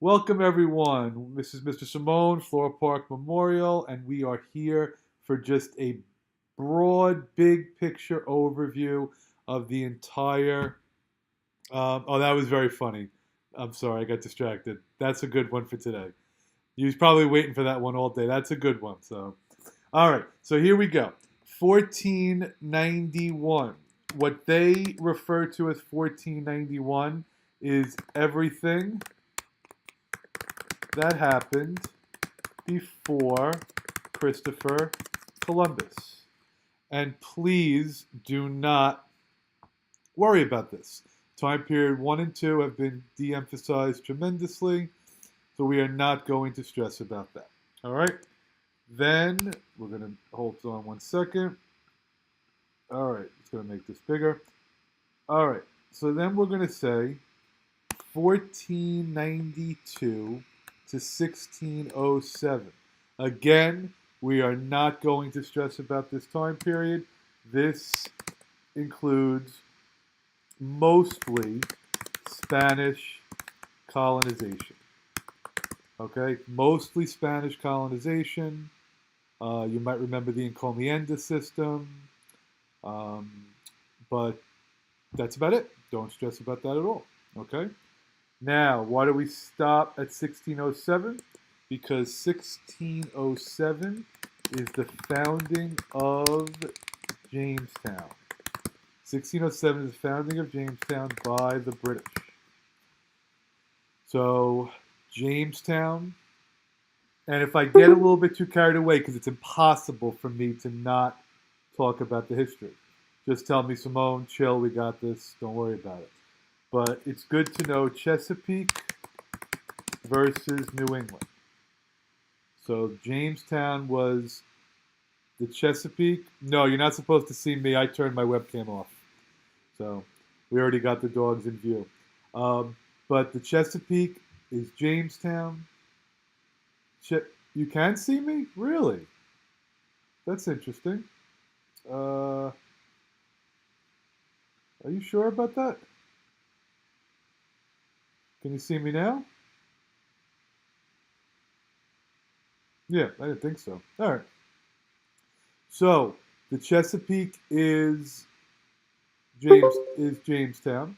Welcome, everyone. This is Mr. Simone, Flora Park Memorial, and we are here for just a broad, big picture overview of the entire. Oh, that was very funny. I'm sorry, I got distracted. That's a good one for today. You was probably waiting for that one all day. That's a good one. So, all right. So here we go. 1491. What they refer to as 1491 is everything that happened before Christopher Columbus. And please do not worry about this. Time period 1 and 2 have been de-emphasized tremendously, so we are not going to stress about that. All right? Then we're going to hold on 1 second. All right, it's going to make this bigger. All right, so then we're going to say 1492 to 1607. Again, we are not going to stress about this time period. This includes mostly Spanish colonization. Okay, mostly Spanish colonization. You might remember the encomienda system, but that's about it. Don't stress about that at all. Okay. Now, why do we stop at 1607? Because 1607 is the founding of Jamestown. 1607 is the founding of Jamestown by the British. So, Jamestown, and if I get a little bit too carried away, because it's impossible for me to not talk about the history, just tell me, Simone, chill, we got this, don't worry about it. But it's good to know Chesapeake versus New England. So Jamestown was the Chesapeake. No, you're not supposed to see me. I turned my webcam off. So we already got the dogs in view. But the Chesapeake is Jamestown. You can see me? Really? That's interesting. Are you sure about that? Can you see me now? Yeah, I didn't think so. All right. So the Chesapeake is Jamestown.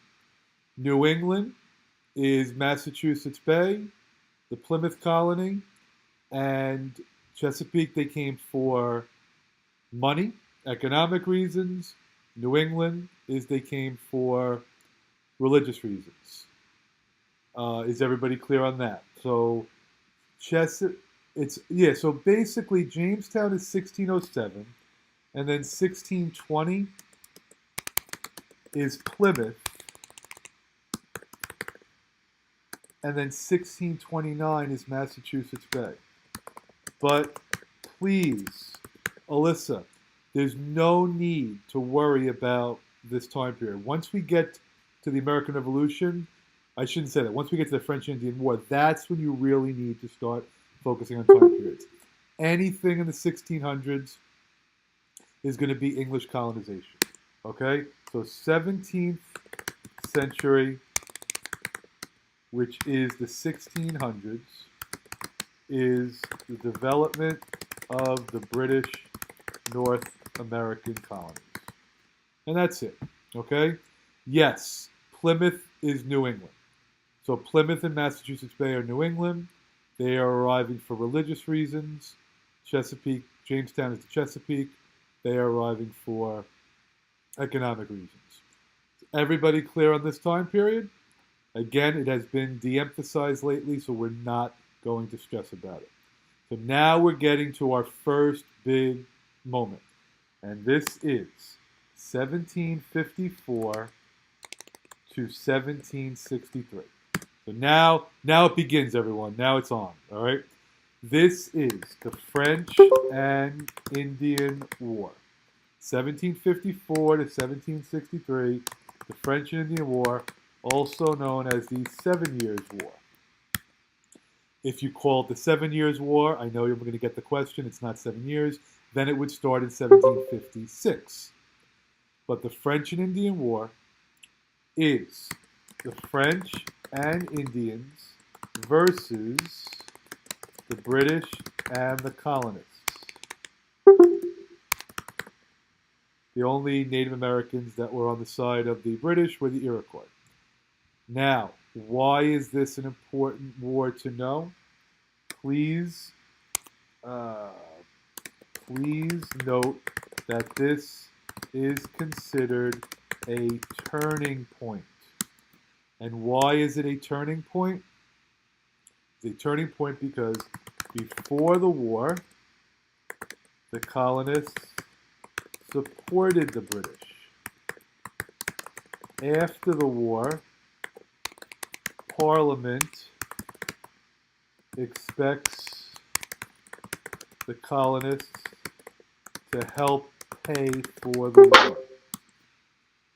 New England is Massachusetts Bay, the Plymouth Colony, and Chesapeake, they came for money, economic reasons. New England is they came for religious reasons. Is everybody clear on that? So, so basically Jamestown is 1607, and then 1620 is Plymouth, and then 1629 is Massachusetts Bay. But please, Alyssa, there's no need to worry about this time period. Once we get to the American Revolution, I shouldn't say that. Once we get to the French-Indian War, that's when you really need to start focusing on time periods. Anything in the 1600s is going to be English colonization. Okay? So 17th century, which is the 1600s, is the development of the British North American colonies. And that's it. Okay? Yes, Plymouth is New England. So Plymouth and Massachusetts Bay are New England. They are arriving for religious reasons. Jamestown is the Chesapeake. They are arriving for economic reasons. Everybody clear on this time period? Again, it has been de-emphasized lately, so we're not going to stress about it. So now we're getting to our first big moment. And this is 1754 to 1763. So now it begins, everyone. Now it's on, all right? This is the French and Indian War. 1754 to 1763, the French and Indian War, also known as the 7 Years' War. If you call it the 7 Years' War, I know you're going to get the question, it's not 7 years, then it would start in 1756. But the French and Indian War is the French and Indians versus the British and the colonists. The only Native Americans that were on the side of the British were the Iroquois. Now, why is this an important war to know? Please note that this is considered a turning point. And why is it a turning point? It's a turning point because before the war, the colonists supported the British. After the war, Parliament expects the colonists to help pay for the war.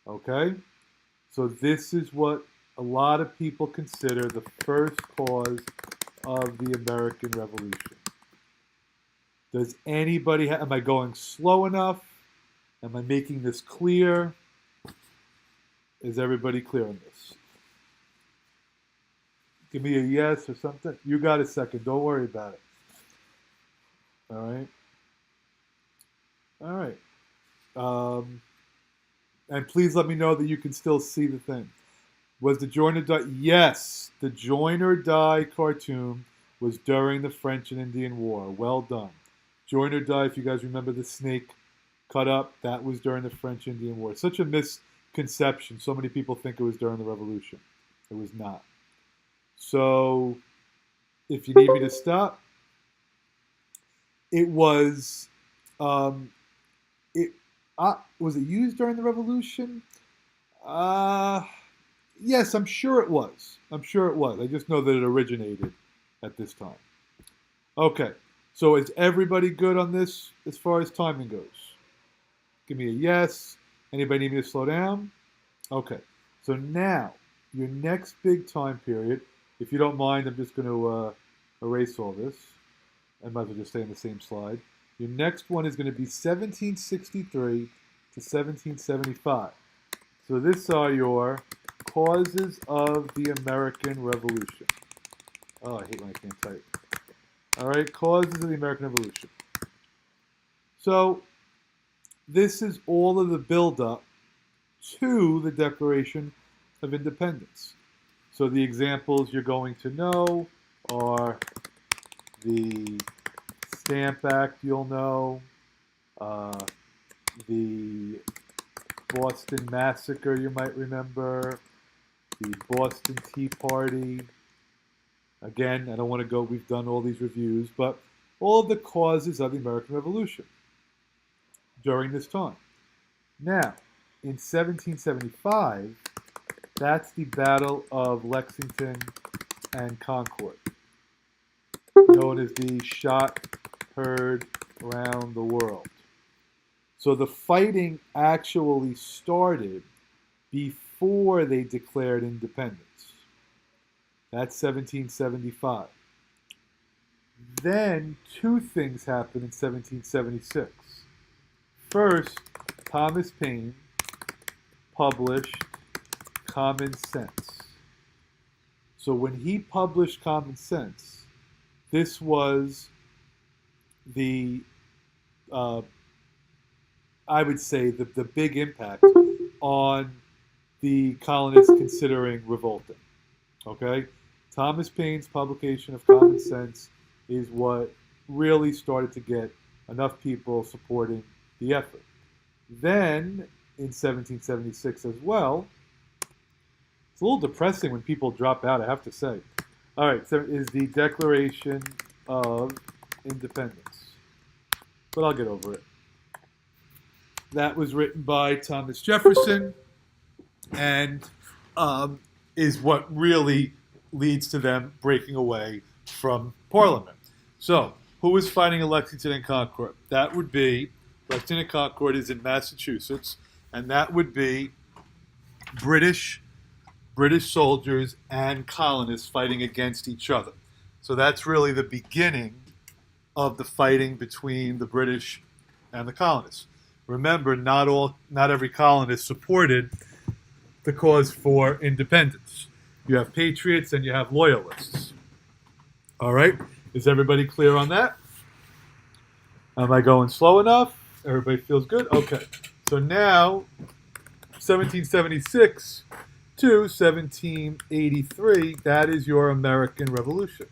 Okay? So this is what a lot of people consider the first cause of the American Revolution. Does anybody am I going slow enough? Am I making this clear? Is everybody clear on this? Give me a yes or something. You got a second. Don't worry about it. All right. All right. And please let me know that you can still see the thing. Was the join or die? Yes. The join or die cartoon was during the French and Indian War. Well done. Join or die, if you guys remember the snake cut up, that was during the French Indian War. Such a misconception. So many people think it was during the Revolution. It was not. So, if you need me to stop, it was, was it used during the Revolution? Yes, I'm sure it was. I'm sure it was. I just know that it originated at this time. Okay, so is everybody good on this as far as timing goes? Give me a yes. Anybody need me to slow down? Okay, so now, your next big time period, if you don't mind, I'm just going to erase all this. I might as well just stay on the same slide. Your next one is going to be 1763 to 1775. So these are your causes of the American Revolution. Oh, I hate when I can't type. All right, causes of the American Revolution. So this is all of the buildup to the Declaration of Independence. So the examples you're going to know are the Stamp Act, you'll know, the Boston Massacre, you might remember, the Boston Tea Party. Again, I don't want to go, we've done all these reviews, but all of the causes of the American Revolution during this time. Now, in 1775, that's the Battle of Lexington and Concord, known as the shot heard around the world. So the fighting actually started before they declared independence. That's 1775. Then two things happened in 1776. First, Thomas Paine published Common Sense. So when he published Common Sense, this was the, I would say, the big impact on the colonists considering revolting. Okay? Thomas Paine's publication of Common Sense is what really started to get enough people supporting the effort. Then, in 1776 as well, it's a little depressing when people drop out, I have to say. All right, so is the Declaration of Independence. But I'll get over it. That was written by Thomas Jefferson and is what really leads to them breaking away from Parliament. So, who was fighting in Lexington and Concord? That would be, Lexington and Concord is in Massachusetts, and that would be British soldiers and colonists fighting against each other. So that's really the beginning of the fighting between the British and the colonists. Remember, not every colonist supported the cause for independence. You have patriots and you have loyalists. All right. Is everybody clear on that? Am I going slow enough? Everybody feels good? Okay. So now, 1776 to 1783, that is your American Revolution.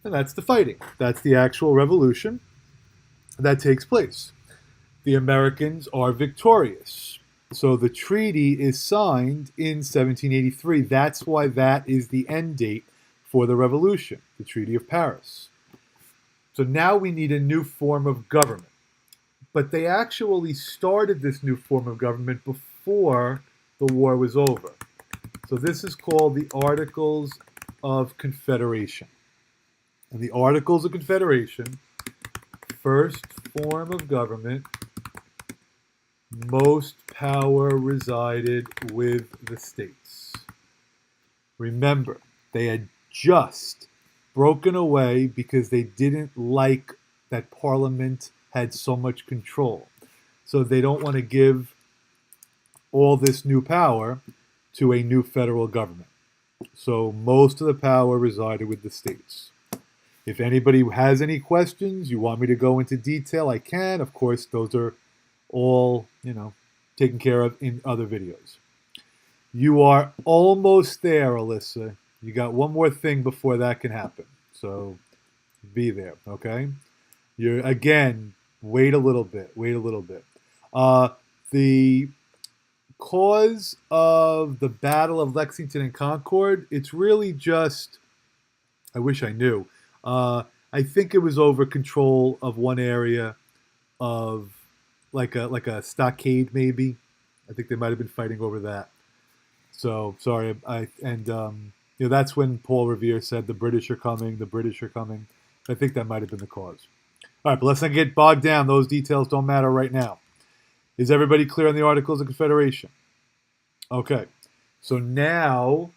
And that's the fighting. That's the actual revolution that takes place. The Americans are victorious. So the treaty is signed in 1783. That's why that is the end date for the revolution, the Treaty of Paris. So now we need a new form of government. But they actually started this new form of government before the war was over. So this is called the Articles of Confederation. And the Articles of Confederation, first form of government, most power resided with the states. Remember, they had just broken away because they didn't like that Parliament had so much control. So they don't want to give all this new power to a new federal government. So most of the power resided with the states. If anybody has any questions, you want me to go into detail, I can. Of course, those are all, taken care of in other videos. You are almost there, Alyssa. You got one more thing before that can happen. So be there, okay? You're, again, wait a little bit. The cause of the Battle of Lexington and Concord, it's really just, I wish I knew. I think it was over control of one area of like a stockade, maybe. I think they might have been fighting over that. So sorry. That's when Paul Revere said the British are coming. The British are coming. I think that might have been the cause. All right, but let's not get bogged down. Those details don't matter right now. Is everybody clear on the Articles of Confederation? Okay. So now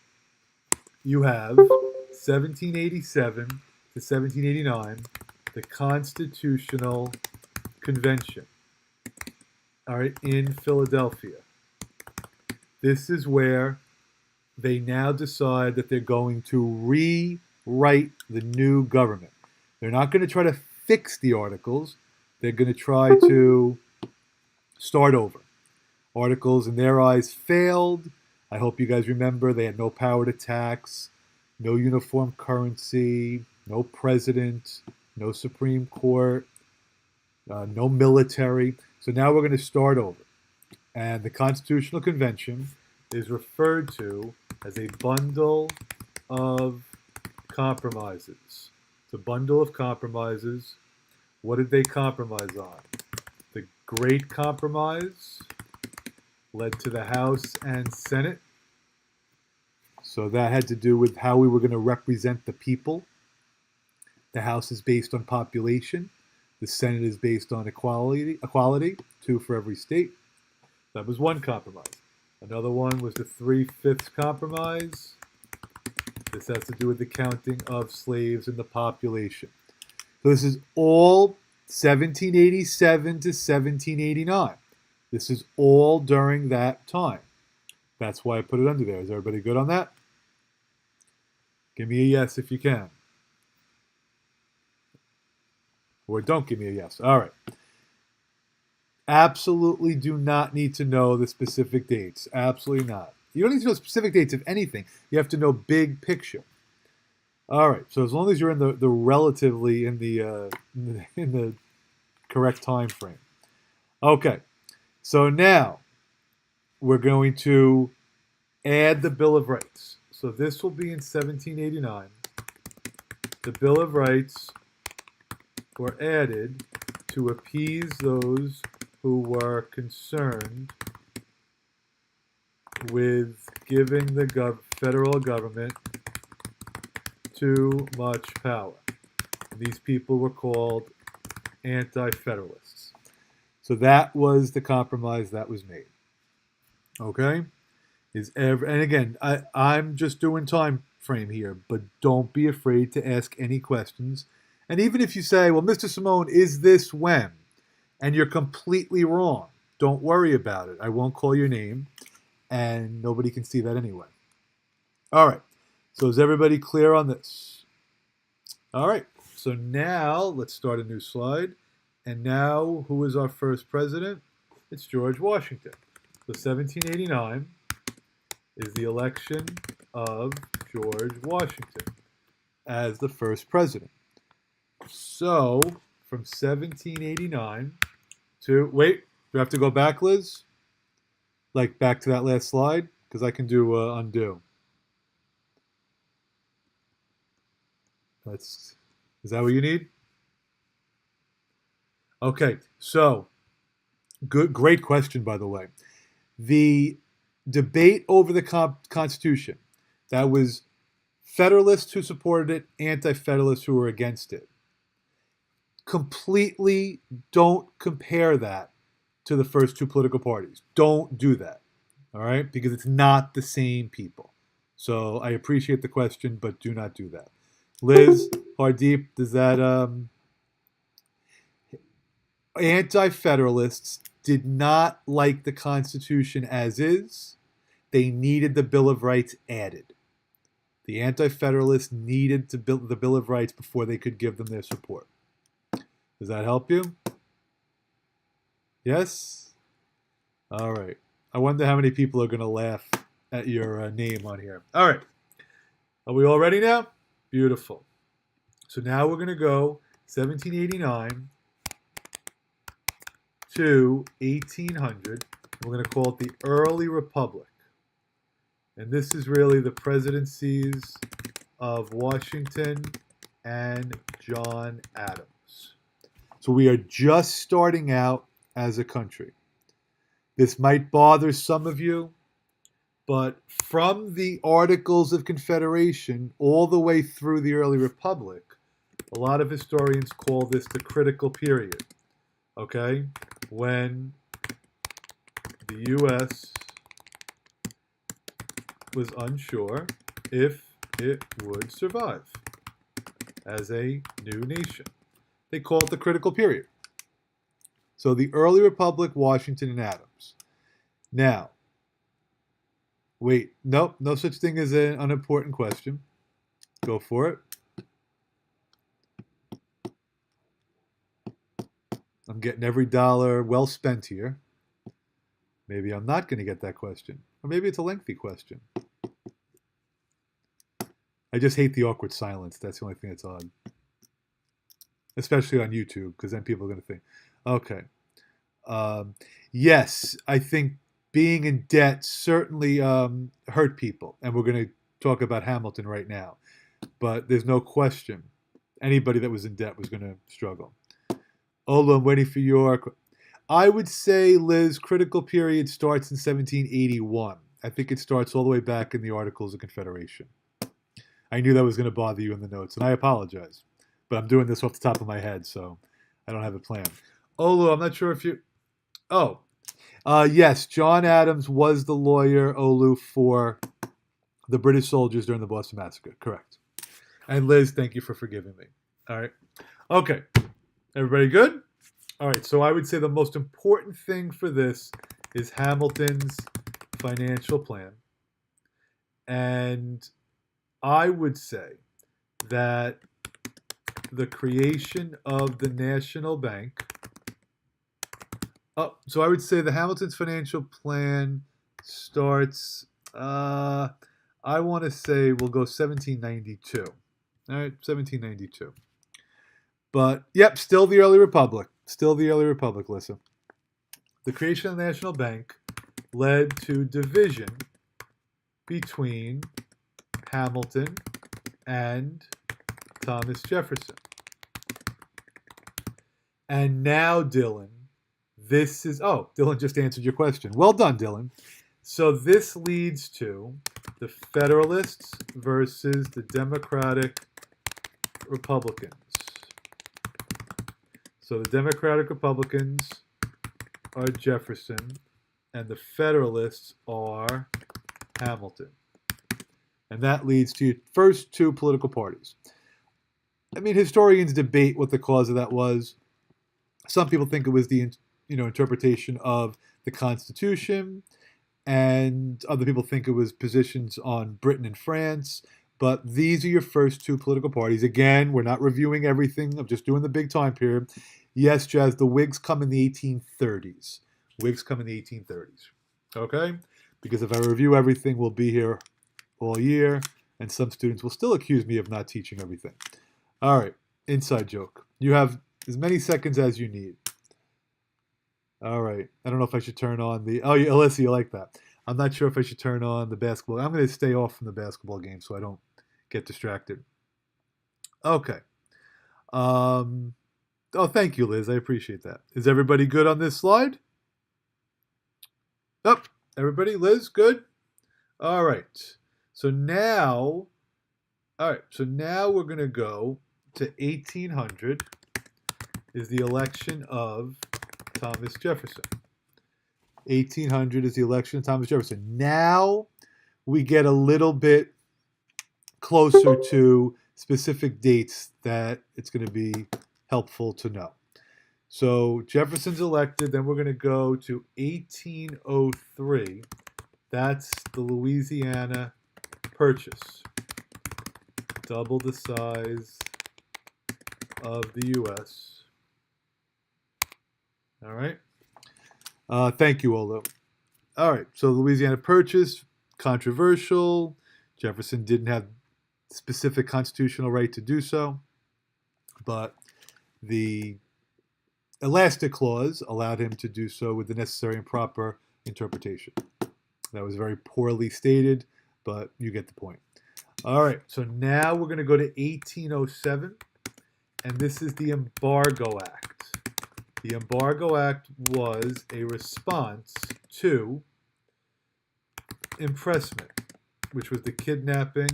you have 1787 to 1789, the Constitutional Convention. All right, in Philadelphia. This is where they now decide that they're going to rewrite the new government. They're not going to try to fix the articles. They're going to try to start over. Articles, in their eyes, failed. I hope you guys remember they had no power to tax, no uniform currency, no president, no Supreme Court, no military. So now we're going to start over. And the Constitutional Convention is referred to as a bundle of compromises. It's a bundle of compromises. What did they compromise on? The Great Compromise led to the House and Senate. So that had to do with how we were going to represent the people. The House is based on population. The Senate is based on equality, 2 for every state. That was one compromise. Another one was the 3/5 compromise. This has to do with the counting of slaves in the population. So this is all 1787 to 1789. This is all during that time. That's why I put it under there. Is everybody good on that? Give me a yes if you can. Or don't give me a yes. All right. Absolutely do not need to know the specific dates. Absolutely not. You don't need to know specific dates of anything. You have to know big picture. All right. So as long as you're in the relatively in the correct time frame. Okay. So now we're going to add the Bill of Rights. So this will be in 1789. The Bill of Rights were added to appease those who were concerned with giving the federal government too much power. These people were called Anti-Federalists. So that was the compromise that was made. Okay? And again, I'm just doing time frame here, but don't be afraid to ask any questions. And even if you say, well, Mr. Simone, is this when? And you're completely wrong. Don't worry about it. I won't call your name, and nobody can see that anyway. All right. So is everybody clear on this? All right. So now let's start a new slide. And now, who is our first president? It's George Washington. So 1789 is the election of George Washington as the first president. So from 1789 to, wait, do I have to go back, Liz? Like back to that last slide? Because I can do undo. Is that what you need? Okay, so great question, by the way. The debate over the Constitution, that was Federalists who supported it, Anti-Federalists who were against it. Completely don't compare that to the first two political parties. Don't do that, all right? Because it's not the same people. So I appreciate the question, but do not do that. Liz, Hardeep, does that... Anti-Federalists did not like the Constitution as is. They needed the Bill of Rights added. The Anti-Federalists needed the Bill of Rights before they could give them their support. Does that help you? Yes? All right. I wonder how many people are going to laugh at your name on here. All right. Are we all ready now? Beautiful. So now we're going to go 1789 to 1800. We're going to call it the Early Republic. And this is really the presidencies of Washington and John Adams. So we are just starting out as a country. This might bother some of you, but from the Articles of Confederation all the way through the Early Republic, a lot of historians call this the critical period, okay? When the U.S. was unsure if it would survive as a new nation. They call it the critical period. So the Early Republic, Washington and Adams. Now, wait, nope, no such thing as an unimportant question. Go for it. I'm getting every dollar well spent here. Maybe I'm not going to get that question. Or maybe it's a lengthy question. I just hate the awkward silence. That's the only thing that's odd. Especially on YouTube, because then people are going to think, okay. Yes, I think being in debt certainly hurt people. And we're going to talk about Hamilton right now. But there's no question anybody that was in debt was going to struggle. Ola, I'm waiting for your... I would say, Liz, critical period starts in 1781. I think it starts all the way back in the Articles of Confederation. I knew that was going to bother you in the notes, and I apologize. But I'm doing this off the top of my head, so I don't have a plan. Olu, I'm not sure if you... Oh, yes, John Adams was the lawyer, Olu, for the British soldiers during the Boston Massacre. Correct. And Liz, thank you for forgiving me. All right. Okay. Everybody good? All right, so I would say the most important thing for this is Hamilton's financial plan. And I would say that the creation of the National Bank. Oh, so I would say the Hamilton's financial plan starts, I want to say we'll go 1792. All right, 1792. But, yep, still the Early Republic. Still the Early Republic, listen. The creation of the National Bank led to division between Hamilton and Thomas Jefferson. And now, Dylan, this is... Oh, Dylan just answered your question. Well done, Dylan. So this leads to the Federalists versus the Democratic Republicans. So the Democratic Republicans are Jefferson, and the Federalists are Hamilton. And that leads to your first two political parties. I mean, historians debate what the cause of that was. Some people think it was the interpretation of the Constitution, and other people think it was positions on Britain and France. But these are your first two political parties. Again, we're not reviewing everything. I'm just doing the big time period. Yes, Jazz, the Whigs come in the 1830s. Whigs come in the 1830s. Okay? Because if I review everything, we'll be here all year, and some students will still accuse me of not teaching everything. All right, inside joke. You have as many seconds as you need. All right. I don't know if I should turn on the... Oh, Alyssa, you like that. I'm not sure if I should turn on the basketball. I'm going to stay off from the basketball game so I don't get distracted. Okay. Oh, thank you, Liz. I appreciate that. Is everybody good on this slide? Oh, everybody? Liz, good? All right. So now we're going to go to 1800 is the election of Thomas Jefferson. 1800 is the election of Thomas Jefferson. Now we get a little bit closer to specific dates that it's going to be helpful to know. So Jefferson's elected, then we're going to go to 1803. That's the Louisiana Purchase. Double the size of the U.S. All right. Thank you, Olo. All right. So Louisiana Purchase, controversial. Jefferson didn't have specific constitutional right to do so, but the Elastic Clause allowed him to do so with the necessary and proper interpretation. That was very poorly stated, but you get the point. All right, so now we're going to go to 1807, and this is the Embargo Act. The Embargo Act was a response to impressment, which was the kidnapping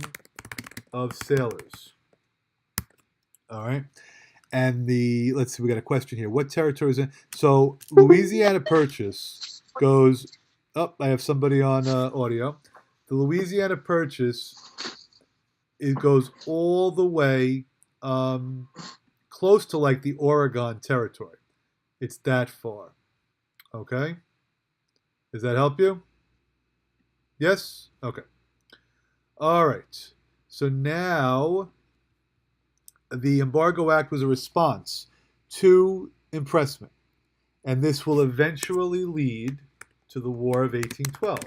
of sailors. All right. And let's see, we got a question here. What territory is in? So Louisiana Purchase goes up. I have somebody on audio. The Louisiana Purchase, it goes all the way close to like the Oregon Territory. It's that far. Okay? Does that help you? Yes? Okay. All right. So now the Embargo Act was a response to impressment, and this will eventually lead to the War of 1812.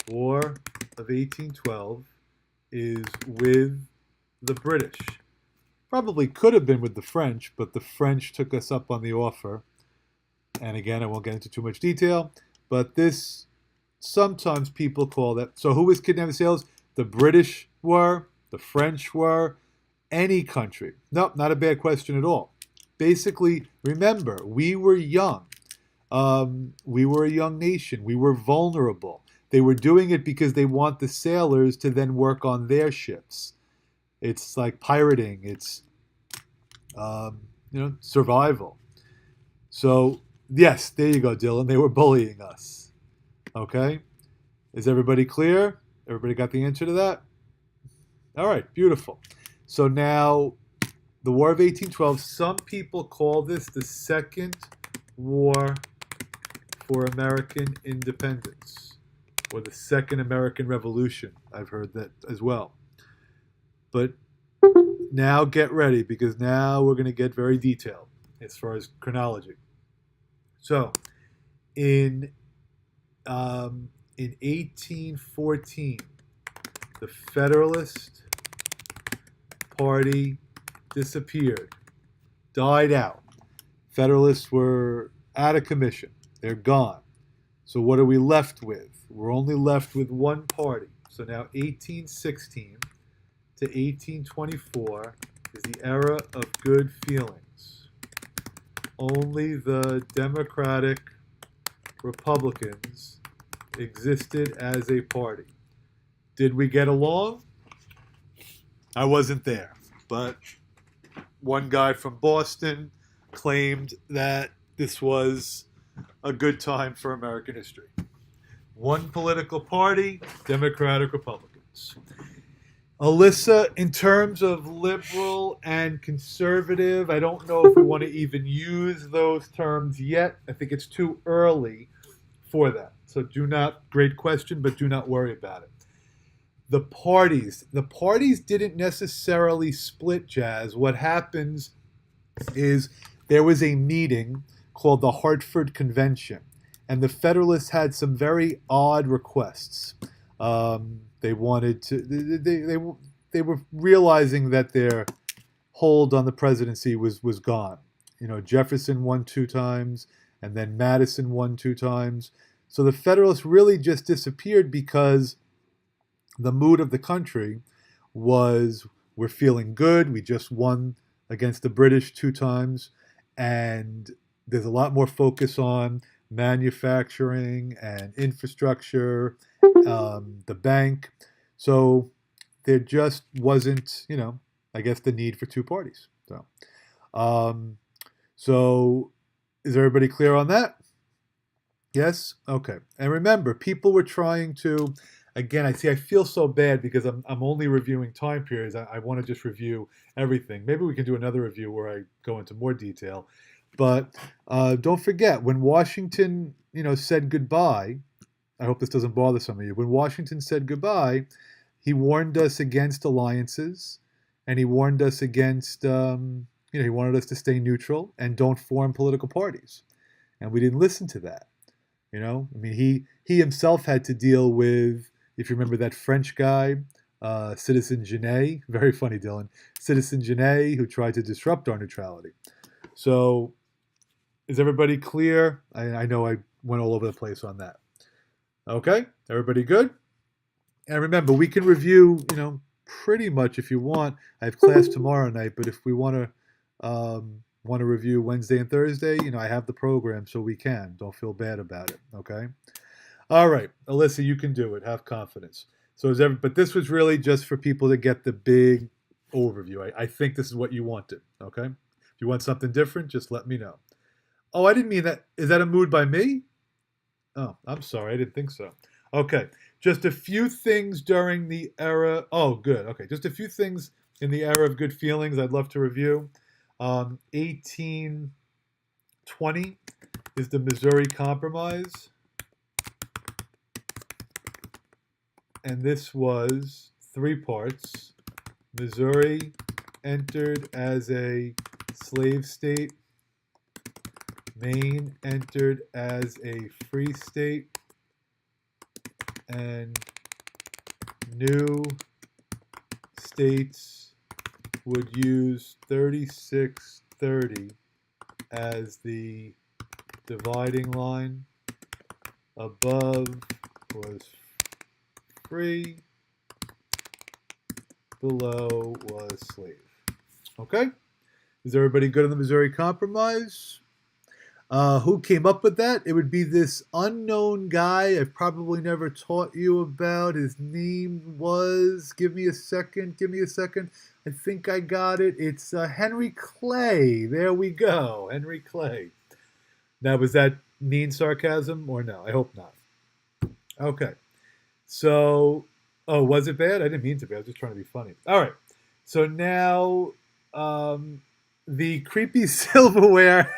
War of 1812 is with the British. Probably could have been with the French, but the French took us up on the offer. And again, I won't get into too much detail, but this, sometimes people call that. So who was kidnapping sailors? The British were, the French were, any country. No, not a bad question at all. Basically, remember, we were young. We were a young nation. We were vulnerable. They were doing it because they want the sailors to then work on their ships. It's like pirating. It's, survival. So, yes, there you go, Dylan. They were bullying us. Okay? Is everybody clear? Everybody got the answer to that? All right, beautiful. So now, the War of 1812, some people call this the Second War for American Independence, or the Second American Revolution. I've heard that as well. But now get ready, because now we're going to get very detailed as far as chronology. So, in 1814, the Federalist Party disappeared, died out. Federalists were out of commission. They're gone. So what are we left with? We're only left with one party. So now 1816 to 1824 is the era of good feelings. Only the Democratic Republicans existed as a party. Did we get along? I wasn't there, but one guy from Boston claimed that this was a good time for American history. One political party, Democratic Republicans. Alyssa, in terms of liberal and conservative, I don't know if we want to even use those terms yet. I think it's too early for that. So great question, but do not worry about it. The parties didn't necessarily split, Jazz. What happens is there was a meeting called the Hartford Convention, and the Federalists had some very odd requests. They wanted to. They were realizing that their hold on the presidency was gone. You know, Jefferson won 2 times, and then Madison won 2 times. So the Federalists really just disappeared because the mood of the country was, we're feeling good. We just won against the British 2 times, and there's a lot more focus on manufacturing and infrastructure, the bank. So there just wasn't, I guess, the need for 2 parties. Um, so is everybody clear on that? Yes? Okay. And remember, people were trying to, again, I feel so bad because I'm only reviewing time periods. I want to just review everything. Maybe we can do another review where I go into more detail. But don't forget, when Washington, said goodbye, I hope this doesn't bother some of you. When Washington said goodbye, he warned us against alliances, and he warned us against, he wanted us to stay neutral and don't form political parties. And we didn't listen to that. He himself had to deal with, if you remember that French guy, Citizen Genet, very funny, Dylan, Citizen Genet, who tried to disrupt our neutrality. So is everybody clear? I know I went all over the place on that. Okay, everybody good? And remember, we can review, pretty much if you want. I have class tomorrow night, but if we want to review Wednesday and Thursday, I have the program, so we can. Don't feel bad about it, okay? All right, Alyssa, you can do it. Have confidence. But this was really just for people to get the big overview. I think this is what you wanted, okay? If you want something different, just let me know. Oh, I didn't mean that. Is that a mood by me? Oh, I'm sorry. I didn't think so. Okay, just a few things during the era. Oh, good. Okay, just a few things in the era of good feelings I'd love to review. 1820 is the Missouri Compromise. And this was 3 parts. Missouri entered as a slave state. Maine entered as a free state. And new states would use 3630 as the dividing line. Above was free, below was slave. Okay? Is everybody good on the Missouri Compromise? Who came up with that? It would be this unknown guy I've probably never taught you about. His name was, give me a second. I think I got it. It's Henry Clay. There we go. Henry Clay. Now, was that mean sarcasm or no? I hope not. Okay. So, was it bad? I didn't mean to be. I was just trying to be funny. All right. So now, the creepy silverware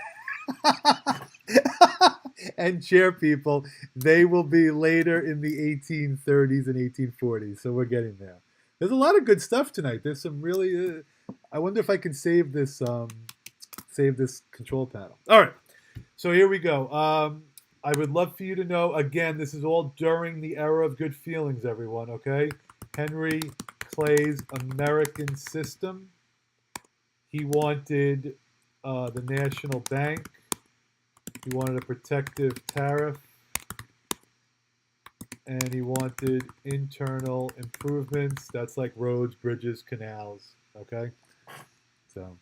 and chair people, they will be later in the 1830s and 1840s. So we're getting there. There's a lot of good stuff tonight. There's some really. I wonder if I can save this control panel. All right. So here we go. I would love for you to know, again, this is all during the era of good feelings, everyone, okay? Henry Clay's American system. He wanted the national bank. He wanted a protective tariff. And he wanted internal improvements. That's like roads, bridges, canals, okay? So,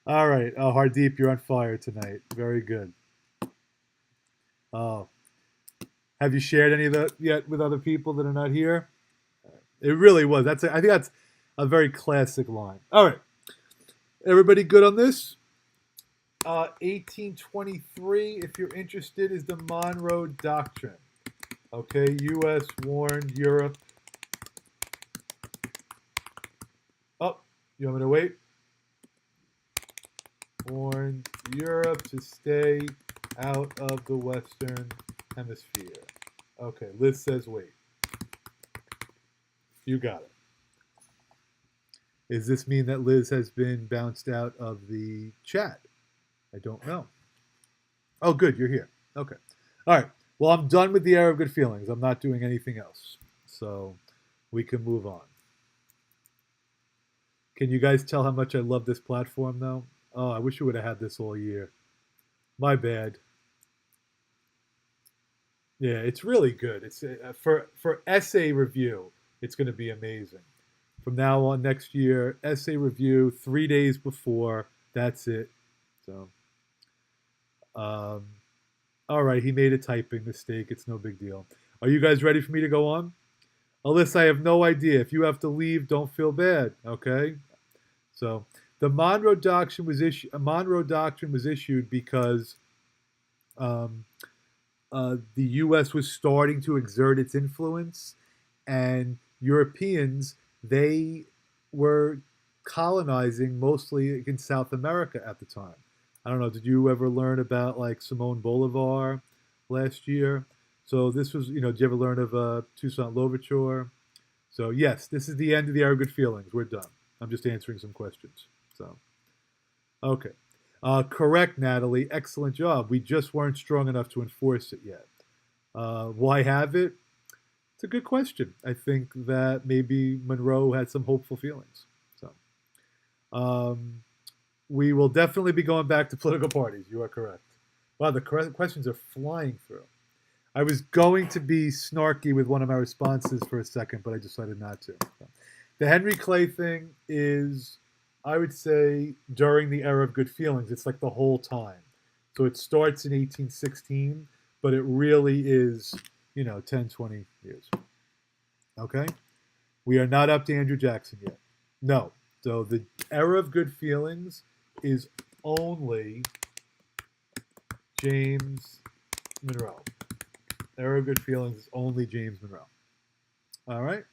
all right. Oh, Hardeep, you're on fire tonight. Very good. Oh, have you shared any of that yet with other people that are not here? It really was. I think that's a very classic line. All right, everybody good on this? 1823, if you're interested, is the Monroe Doctrine. Okay, U.S. warned Europe. Oh, you want me to wait? Warned Europe to stay out of the Western Hemisphere. Okay, Liz says wait. You got it. Does this mean that Liz has been bounced out of the chat? I don't know. Oh, good, you're here. Okay. All right. Well, I'm done with the era of good feelings. I'm not doing anything else. So we can move on. Can you guys tell how much I love this platform, though? Oh, I wish we would have had this all year. My bad. Yeah, it's really good. It's for essay review, it's going to be amazing. From now on, next year, essay review 3 days before. That's it. So, all right, he made a typing mistake. It's no big deal. Are you guys ready for me to go on? Alyssa, I have no idea. If you have to leave, don't feel bad. Okay. So the Monroe Doctrine was issued because the U.S. was starting to exert its influence, and Europeans, they were colonizing mostly in South America at the time. I don't know, did you ever learn about like Simon Bolivar last year? So this was, did you ever learn of Toussaint Louverture? So yes, this is the end of the Era of Good Feelings. We're done. I'm just answering some questions. So, okay. Correct, Natalie. Excellent job. We just weren't strong enough to enforce it yet. Why have it? It's a good question. I think that maybe Monroe had some hopeful feelings. So, we will definitely be going back to political parties. You are correct. Wow, the questions are flying through. I was going to be snarky with one of my responses for a second, but I decided not to. So, the Henry Clay thing is, I would say, during the era of good feelings. It's like the whole time. So it starts in 1816, but it really is, 10, 20 years. Okay? We are not up to Andrew Jackson yet. No. So the era of good feelings is only James Monroe. Era of good feelings is only James Monroe. All right?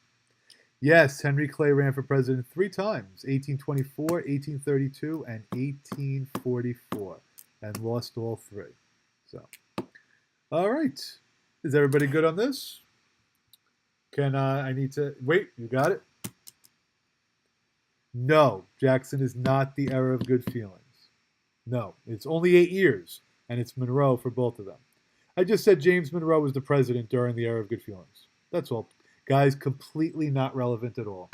Yes, Henry Clay ran for president 3 times, 1824, 1832, and 1844, and lost all 3. So, all right. Is everybody good on this? I need to, wait, you got it? No, Jackson is not the era of good feelings. No, it's only 8 years, and it's Monroe for both of them. I just said James Monroe was the president during the era of good feelings. That's all. Guys, completely not relevant at all.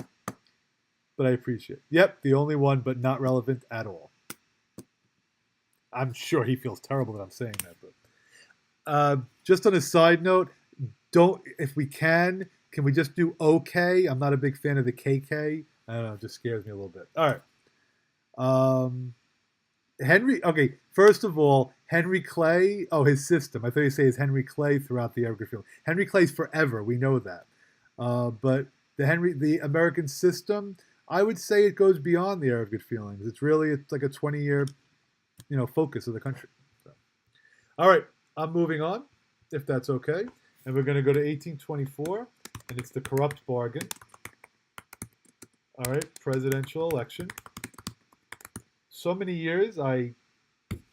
But I appreciate it. Yep, the only one, but not relevant at all. I'm sure he feels terrible that I'm saying that. But just on a side note, if we can we just do okay? I'm not a big fan of the KK. I don't know, it just scares me a little bit. All right. Okay, first of all, Henry Clay, his system. I thought you say is Henry Clay throughout the era of good feelings. Henry Clay's forever, we know that. But the American system, I would say it goes beyond the era of good feelings. It's like a 20-year, focus of the country. So, all right, I'm moving on, if that's okay. And we're going to go to 1824, and it's the corrupt bargain. All right, presidential election. So many years, I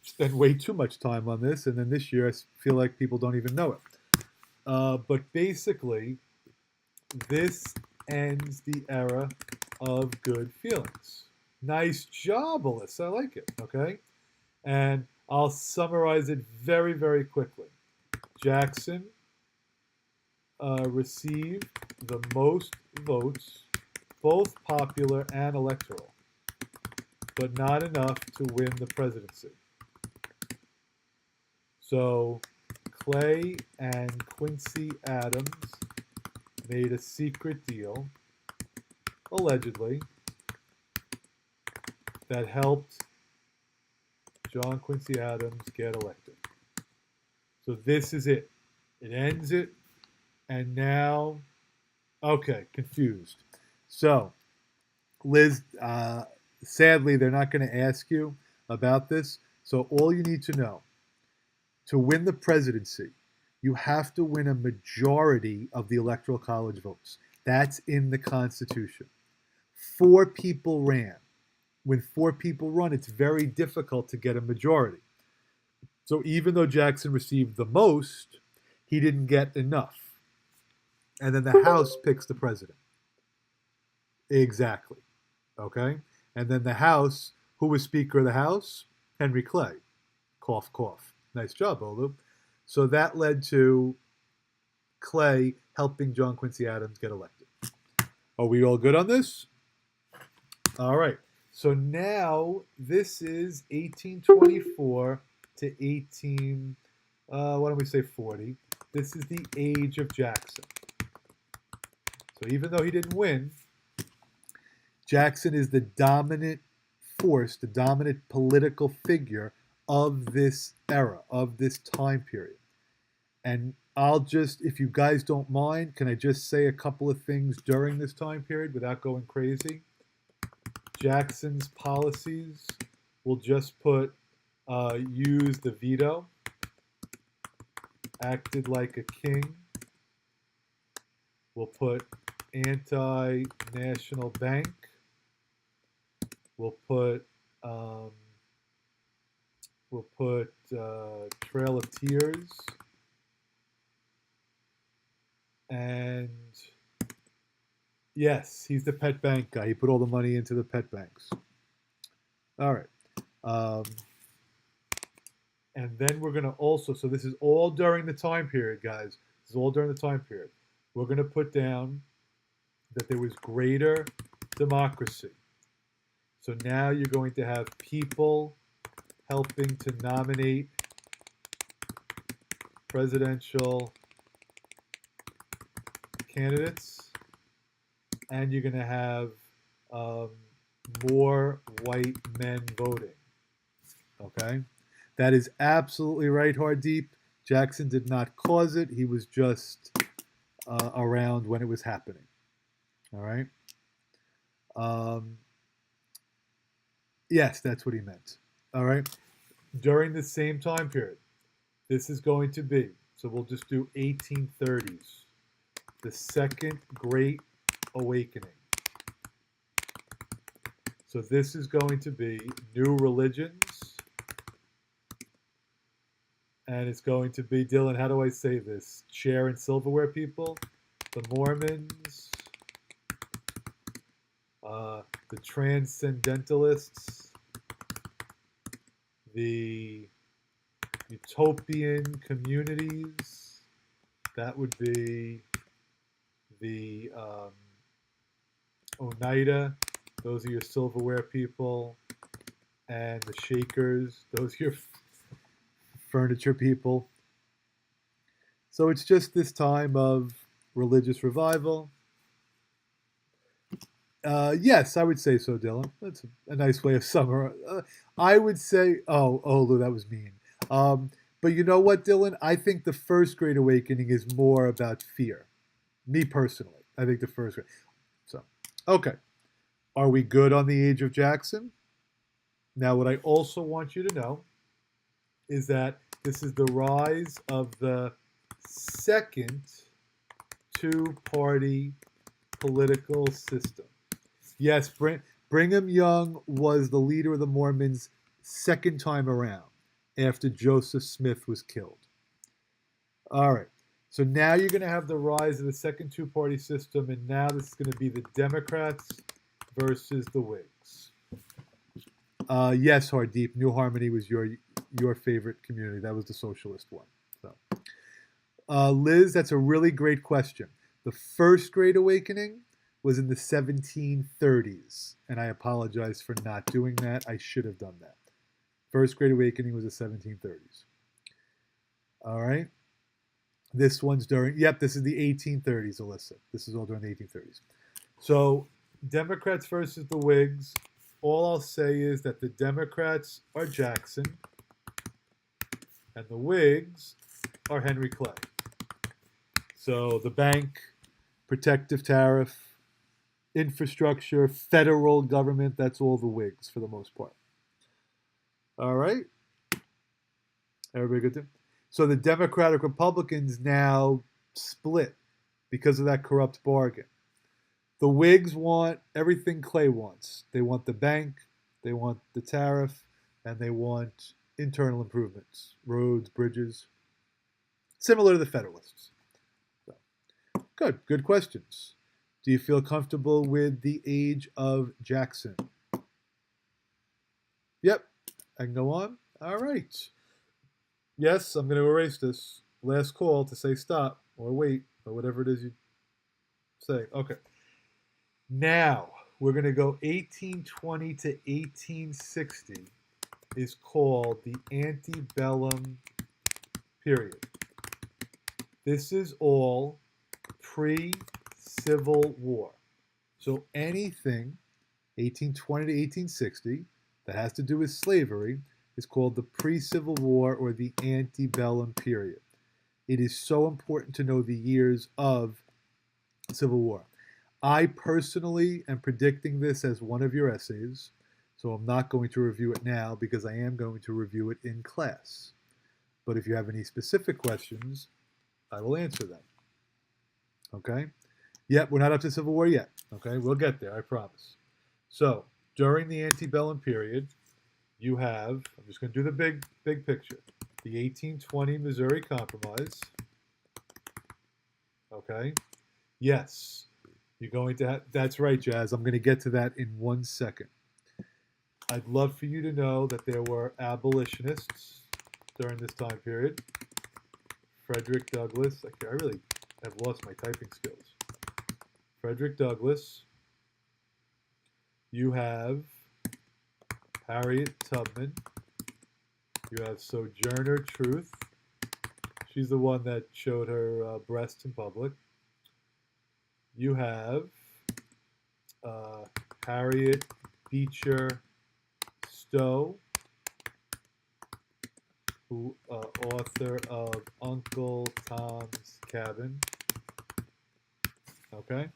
spent way too much time on this, and then this year I feel like people don't even know it. But basically, this ends the era of good feelings. Nice job, Alyssa. I like it, okay? And I'll summarize it very, very quickly. Jackson received the most votes, both popular and electoral, but not enough to win the presidency. So Clay and Quincy Adams made a secret deal, allegedly, that helped John Quincy Adams get elected. So this is it. It ends it. And now, okay, confused. So, Liz, sadly, they're not going to ask you about this. So all you need to know, to win the presidency, you have to win a majority of the Electoral College votes. That's in the Constitution. 4 people ran. When 4 people run, it's very difficult to get a majority. So even though Jackson received the most, he didn't get enough. And then the House picks the president. Exactly. Okay? And then the House, who was Speaker of the House? Henry Clay. Cough, cough. Nice job, Olu. So that led to Clay helping John Quincy Adams get elected. Are we all good on this? All right. So now this is 1824 to 18, why don't we say 40? This is the age of Jackson. So even though he didn't win, Jackson is the dominant force, the dominant political figure of this era, of this time period. And I'll just, if you guys don't mind, can I just say a couple of things during this time period without going crazy? Jackson's policies, we'll just put use the veto, acted like a king. We'll put anti-national bank. We'll put Trail of Tears, and yes, he's the pet bank guy. He put all the money into the pet banks. All right. And then we're going to also, so this is all during the time period, guys. This is all during the time period. We're going to put down that there was greater democracy. So now you're going to have people helping to nominate presidential candidates, and you're going to have more white men voting. Okay? That is absolutely right, Hardeep. Jackson did not cause it. He was just around when it was happening. All right? Yes, that's what he meant. All right? During the same time period, this is going to be, so we'll just do 1830s, the Second Great Awakening. So this is going to be new religions, and it's going to be, Dylan, how do I say this? Chair and silverware people, the Mormons, the Transcendentalists, the Utopian communities, that would be the Oneida, those are your silverware people, and the Shakers, those are your furniture people. So it's just this time of religious revival. Yes, I would say so, Dylan. That's a nice way of summarizing. I would say, Lou, that was mean. But you know what, Dylan? I think the First Great Awakening is more about fear. Me personally, I think the First Great. So, okay. Are we good on the age of Jackson? Now, what I also want you to know is that this is the rise of the second two-party political system. Yes, Brigham Young was the leader of the Mormons second time around after Joseph Smith was killed. All right. So now you're going to have the rise of the second two-party system, and now this is going to be the Democrats versus the Whigs. Yes, Hardeep, New Harmony was your favorite community. That was the socialist one. So, Liz, that's a really great question. The First Great Awakening was in the 1730s, and I apologize for not doing that. I should have done that. First Great Awakening was the 1730s. All right. This one's during, this is the 1830s, Alyssa. This is all during the 1830s. So, Democrats versus the Whigs. All I'll say is that the Democrats are Jackson, and the Whigs are Henry Clay. So, the bank, protective tariff, infrastructure, federal government, that's all the Whigs for the most part. All right. Everybody good? So the Democratic Republicans now split because of that corrupt bargain. The Whigs want everything Clay wants. They want the bank, they want the tariff, and they want internal improvements, roads, bridges, similar to the Federalists. So, good questions. Do you feel comfortable with the age of Jackson? Yep. I can go on. All right. Yes, I'm going to erase this. Last call to say stop or wait or whatever it is you say. Okay. Now, we're going to go 1820 to 1860 is called the antebellum period. This is all pre-Civil War. So anything 1820 to 1860 that has to do with slavery is called the pre-Civil War or the antebellum period. It is so important to know the years of Civil War. I personally am predicting this as one of your essays, so I'm not going to review it now because I am going to review it in class. But if you have any specific questions, I will answer them. Okay? Yep, we're not up to Civil War yet. Okay, we'll get there, I promise. So, during the antebellum period, you have, I'm just going to do the big picture, the 1820 Missouri Compromise. Okay? Yes, you're going to have, that's right, Jazz. I'm going to get to that in 1 second. I'd love for you to know that there were abolitionists during this time period. Frederick Douglass. I really have lost my typing skills. Frederick Douglass. You have Harriet Tubman. You have Sojourner Truth. She's the one that showed her breasts in public. You have Harriet Beecher Stowe, who author of Uncle Tom's Cabin. Okay.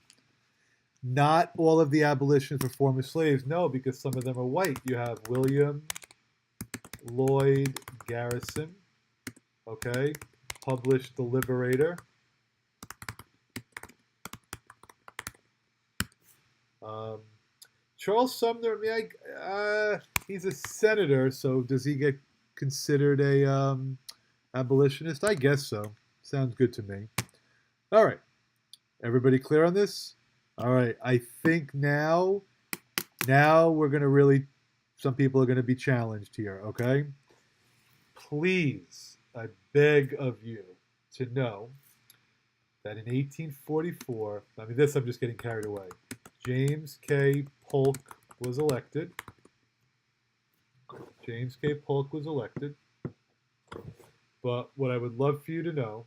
Not all of the abolitionists were former slaves. No, because some of them are white. You have William Lloyd Garrison. Okay. Published The Liberator. Charles Sumner, he's a senator, so does he get considered a abolitionist? I guess so. Sounds good to me. All right. Everybody clear on this? All right. I think now we're going to really, some people are going to be challenged here, okay? Please, I beg of you to know that in 1844, this I'm just getting carried away, James K. Polk was elected. James K. Polk was elected. But what I would love for you to know,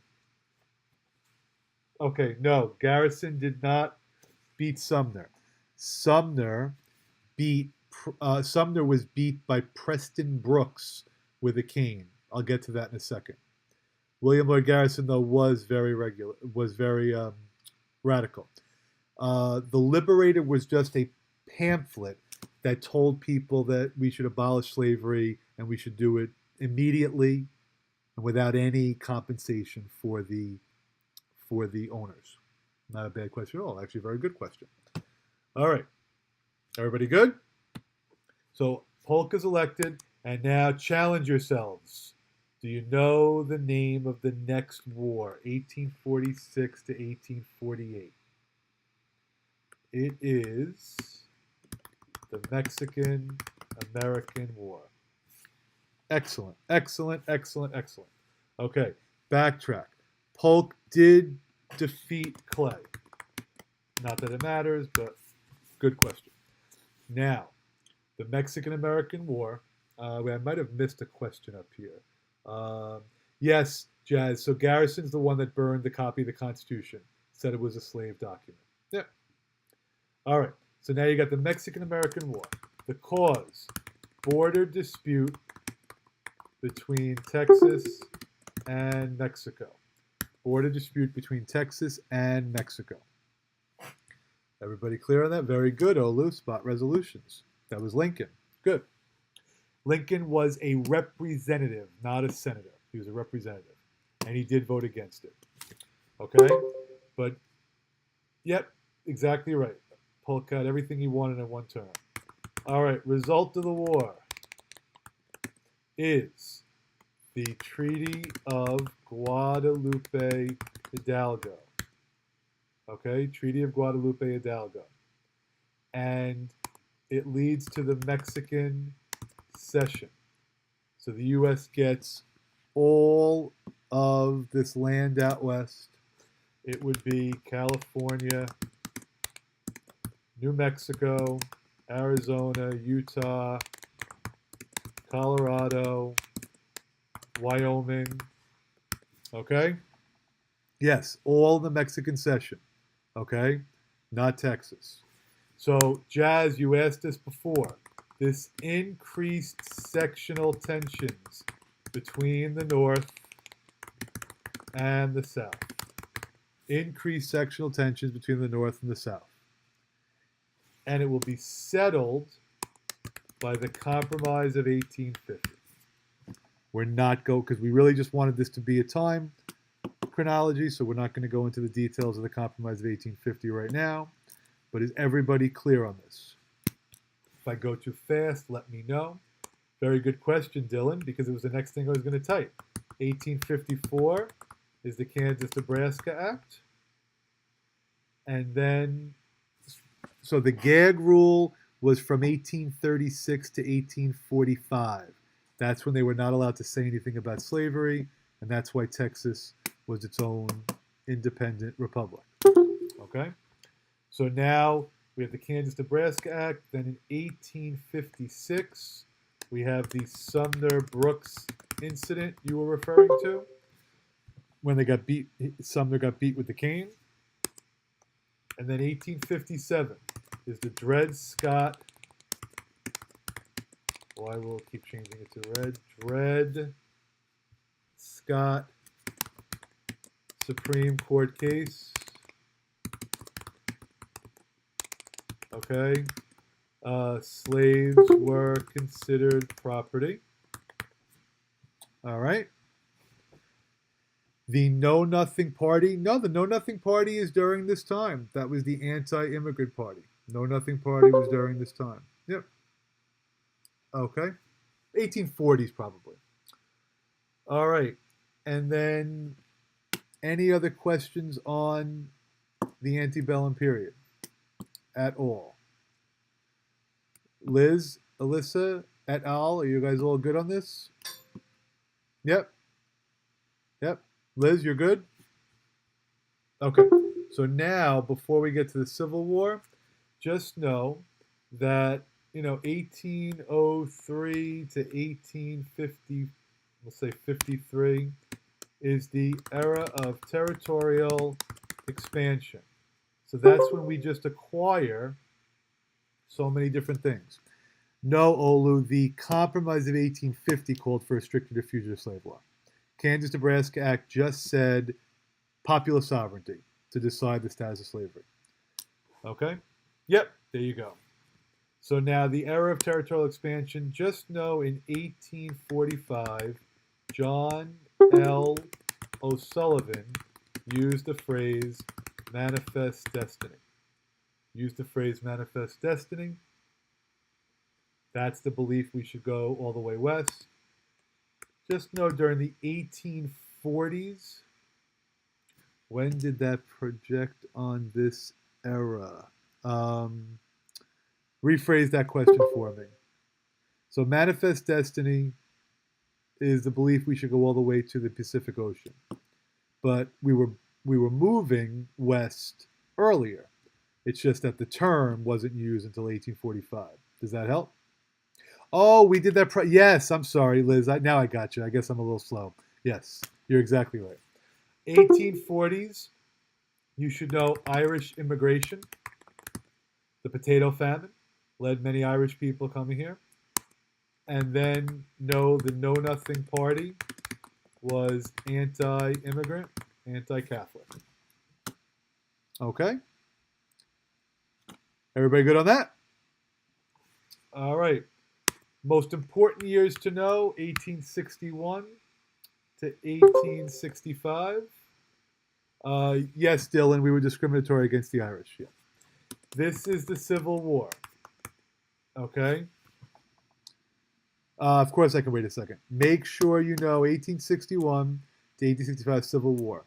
okay, no, Garrison did not beat Sumner. Sumner was beat by Preston Brooks with a cane. I'll get to that in a second. William Lloyd Garrison, though, was very radical. The Liberator was just a pamphlet that told people that we should abolish slavery and we should do it immediately and without any compensation for the owners. Not a bad question at all. Actually, a very good question. All right. Everybody good? So Polk is elected, and now challenge yourselves. Do you know the name of the next war, 1846 to 1848? It is the Mexican-American War. Excellent, excellent, excellent, excellent. Okay, backtrack. Polk did defeat Clay. Not that it matters, but good question. Now, the Mexican-American War. I might have missed a question up here. Yes, Jazz. So Garrison's the one that burned the copy of the Constitution. Said it was a slave document. Yeah. All right. So now you got the Mexican-American War. The cause, border dispute between Texas and Mexico. Border dispute between Texas and Mexico. Everybody clear on that? Very good, Olu. Spot resolutions. That was Lincoln. Good. Lincoln was a representative, not a senator. He was a representative. And he did vote against it. Okay? But, yep, exactly right. Polk got everything he wanted in one term. All right, result of the war is the Treaty of Guadalupe Hidalgo. Okay, Treaty of Guadalupe Hidalgo. And it leads to the Mexican cession. So the U.S. gets all of this land out west. It would be California, New Mexico, Arizona, Utah, Colorado, Wyoming. Okay? Yes, all the Mexican cession. Okay? Not Texas. So, Jazz, you asked this before. This increased sectional tensions between the North and the South. Increased sectional tensions between the North and the South. And it will be settled by the Compromise of 1850. We're not going, because we really just wanted this to be a time chronology, so we're not going to go into the details of the Compromise of 1850 right now. But is everybody clear on this? If I go too fast, let me know. Very good question, Dylan, because it was the next thing I was going to type. 1854 is the Kansas-Nebraska Act. And then, so the gag rule was from 1836 to 1845. That's when they were not allowed to say anything about slavery, and that's why Texas was its own independent republic. Okay? So now we have the Kansas-Nebraska Act. Then in 1856, we have the Sumner-Brooks incident you were referring to, when they got beat. Sumner got beat with the cane. And then 1857 is the Dred Scott. I will keep changing it to red. Dred Scott Supreme Court case. Okay. Slaves were considered property. All right. The Know Nothing Party. No, the Know Nothing Party is during this time. That was the Anti-Immigrant Party. Know Nothing Party was during this time. Yep. Okay. 1840s probably. All right. And then any other questions on the antebellum period at all? Liz, Alyssa, et al., are you guys all good on this? Yep. Yep. Liz, you're good? Okay. So now, before we get to the Civil War, just know that 1803 to 1850, we'll say 53, is the era of territorial expansion. So that's when we just acquire so many different things. No, Olu, the Compromise of 1850 called for a stricter fugitive slave law. Kansas-Nebraska Act just said popular sovereignty to decide the status of slavery. Okay? Yep, there you go. So now the era of territorial expansion, just know in 1845, John L. O'Sullivan used the phrase manifest destiny. Used the phrase manifest destiny. That's the belief we should go all the way west. Just know during the 1840s, when did that project on this era? Rephrase that question for me. So manifest destiny is the belief we should go all the way to the Pacific Ocean. But we were moving west earlier. It's just that the term wasn't used until 1845. Does that help? Oh, we did that. Yes, I'm sorry, Liz. Now I got you. I guess I'm a little slow. Yes, you're exactly right. 1840s, you should know Irish immigration. The potato famine led many Irish people coming here. And then know the Know Nothing Party was anti-immigrant, anti-Catholic. Okay? Everybody good on that? All right. Most important years to know, 1861 to 1865. Yes, Dylan, we were discriminatory against the Irish. Yeah. This is the Civil War. Okay? Of course, I can wait a second. Make sure you know 1861 to 1865 Civil War.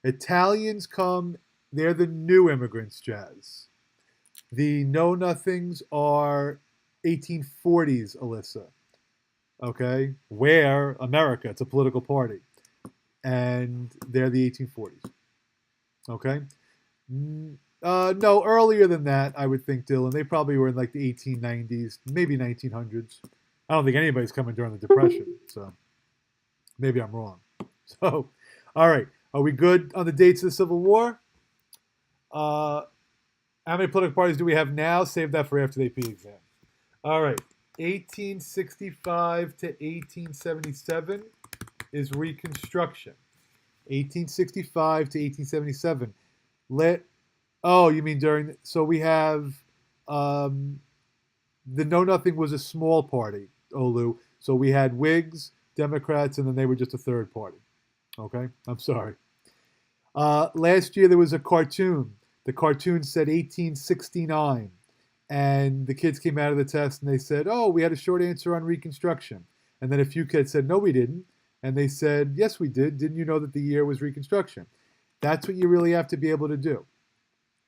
Italians come They're the new immigrants, Jazz. The know-nothings are 1840s, Alyssa. Okay? Where America, it's a political party. And they're the 1840s. Okay? No, earlier than that, I would think, Dylan. They probably were in like the 1890s, maybe 1900s. I don't think anybody's coming during the Depression, so maybe I'm wrong. So, all right. Are we good on the dates of the Civil War? How many political parties do we have now? Save that for after the AP exam. All right. 1865 to 1877 is Reconstruction. 1865 to 1877. Oh, you mean during? So we have the Know Nothing was a small party, Olu. So we had Whigs, Democrats, and then they were just a third party. Okay, I'm sorry. Last year there was a cartoon. The cartoon said 1869, and the kids came out of the test and they said, "Oh, we had a short answer on Reconstruction." And then a few kids said, "No, we didn't." And they said, "Yes, we did. Didn't you know that the year was Reconstruction?" That's what you really have to be able to do.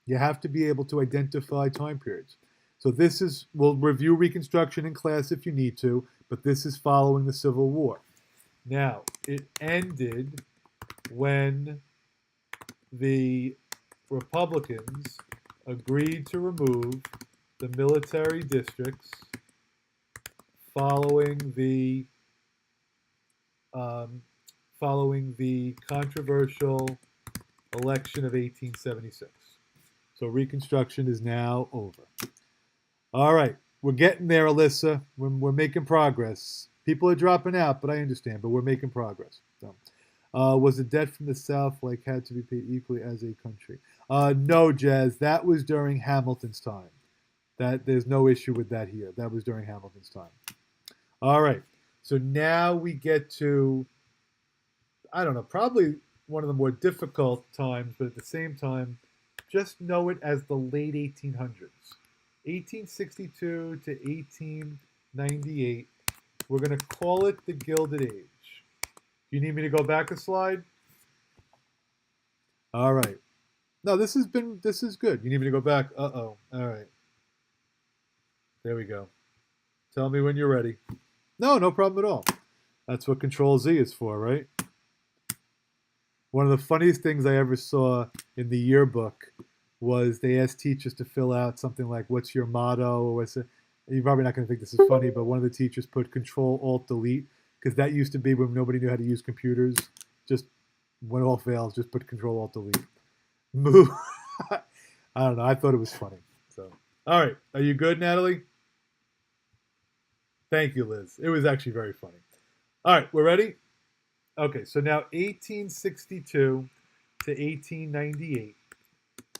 You have to be able to identify time periods. So this is, we'll review Reconstruction in class if you need to, but this is following the Civil War. Now, it ended when the Republicans agreed to remove the military districts following the controversial election of 1876. So Reconstruction is now over. All right, we're getting there, Alyssa. We're making progress. People are dropping out, but I understand. But we're making progress. So, was the debt from the South had to be paid equally as a country? No, Jazz. That was during Hamilton's time. There's no issue with that here. That was during Hamilton's time. All right. So now we get to, I don't know, probably one of the more difficult times, but at the same time, just know it as the late 1800s. 1862 to 1898. We're going to call it the Gilded Age. You need me to go back a slide? All right. No, this is good. You need me to go back? Uh-oh. All right. There we go. Tell me when you're ready. No problem at all. That's what Control Z is for, right? One of the funniest things I ever saw in the yearbook was they asked teachers to fill out something like, what's your motto? Or what's it? You're probably not going to think this is funny, but one of the teachers put Control Alt Delete, because that used to be when nobody knew how to use computers. Just when all fails, just put Control Alt Delete. Move. I don't know. I thought it was funny. So, all right. Are you good, Natalie? Thank you, Liz. It was actually very funny. All right. We're ready? Okay. So now 1862 to 1898.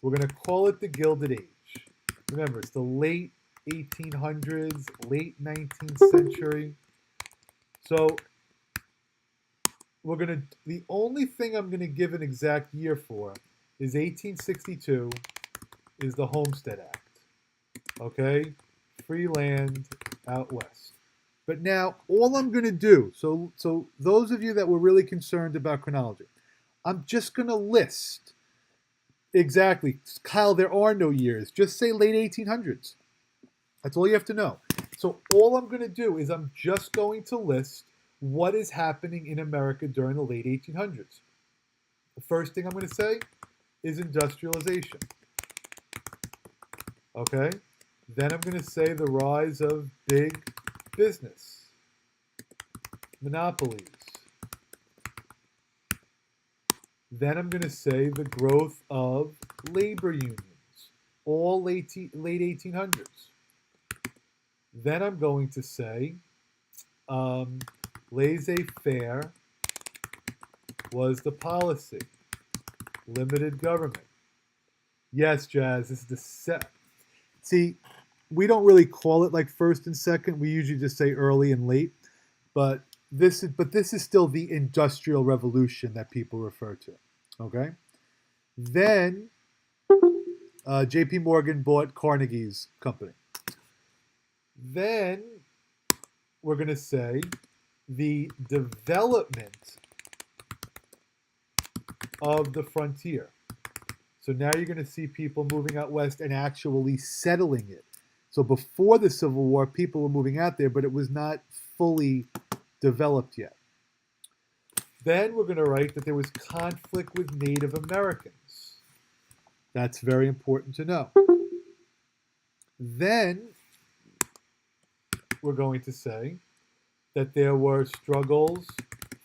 We're going to call it the Gilded Age. Remember, it's the late 1800s, late 19th century. So the only thing I'm going to give an exact year for is 1862 is the Homestead Act. Okay? Free land out west. But now, all I'm going to do, so those of you that were really concerned about chronology, I'm just going to list exactly. Kyle, there are no years. Just say late 1800s. That's all you have to know. So all I'm going to do is I'm just going to list what is happening in America during the late 1800s. The first thing I'm going to say is industrialization. Okay? Then I'm going to say the rise of big business, monopolies. Then I'm going to say the growth of labor unions, all late 1800s. Then I'm going to say laissez-faire was the policy, limited government. Yes, Jazz, this is the set. See, we don't really call it like first and second. We usually just say early and late. But this is still the Industrial Revolution that people refer to. Okay? Then J.P. Morgan bought Carnegie's company. Then we're going to say the development of the frontier. So now you're going to see people moving out west and actually settling it. So before the Civil War, people were moving out there, but it was not fully developed yet. Then we're going to write that there was conflict with Native Americans. That's very important to know. Then we're going to say that there were struggles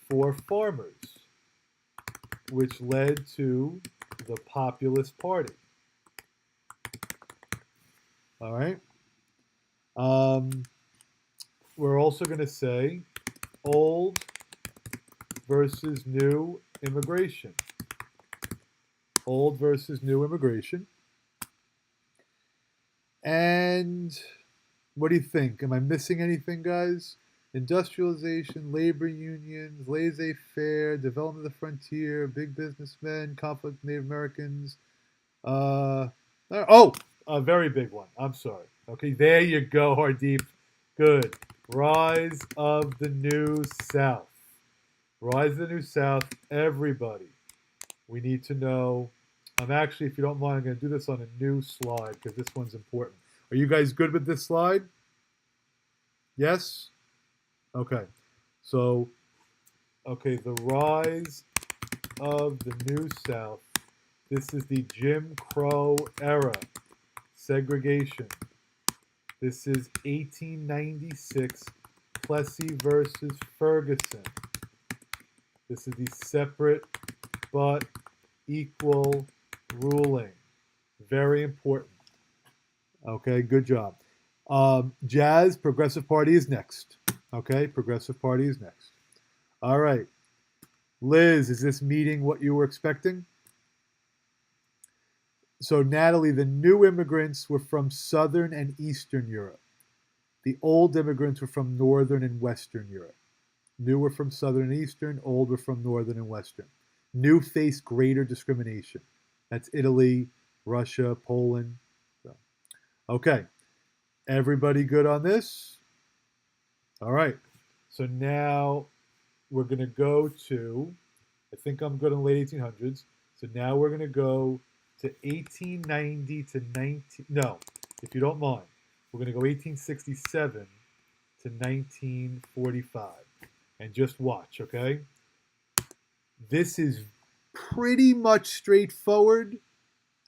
for farmers, which led to the Populist Party. All right. We're also going to say old versus new immigration. Old versus new immigration. And what do you think? Am I missing anything, guys? Industrialization, labor unions, laissez-faire, development of the frontier, big businessmen, conflict with Native Americans. A very big one. I'm sorry. Okay, there you go, Hardeep. Good. Rise of the New South. Rise of the New South. Everybody, we need to know. I'm actually, if you don't mind, I'm going to do this on a new slide because this one's important. Are you guys good with this slide? Yes? Okay. So, okay, the rise of the New South. This is the Jim Crow era. Segregation. This is 1896, Plessy versus Ferguson. This is the separate but equal ruling. Very important. Okay, good job. Jazz, Progressive Party is next. Okay, Progressive Party is next. All right. Liz, is this meeting what you were expecting? So, Natalie, the new immigrants were from Southern and Eastern Europe. The old immigrants were from Northern and Western Europe. New were from Southern and Eastern, old were from Northern and Western. New faced greater discrimination. That's Italy, Russia, Poland. So, okay. Everybody good on this? All right. So now we're going to go to, I think I'm good in the late 1800s. So now we're going to go to 1890 to 19, no, if you don't mind, we're going to go 1867 to 1945. And just watch, okay? This is pretty much straightforward,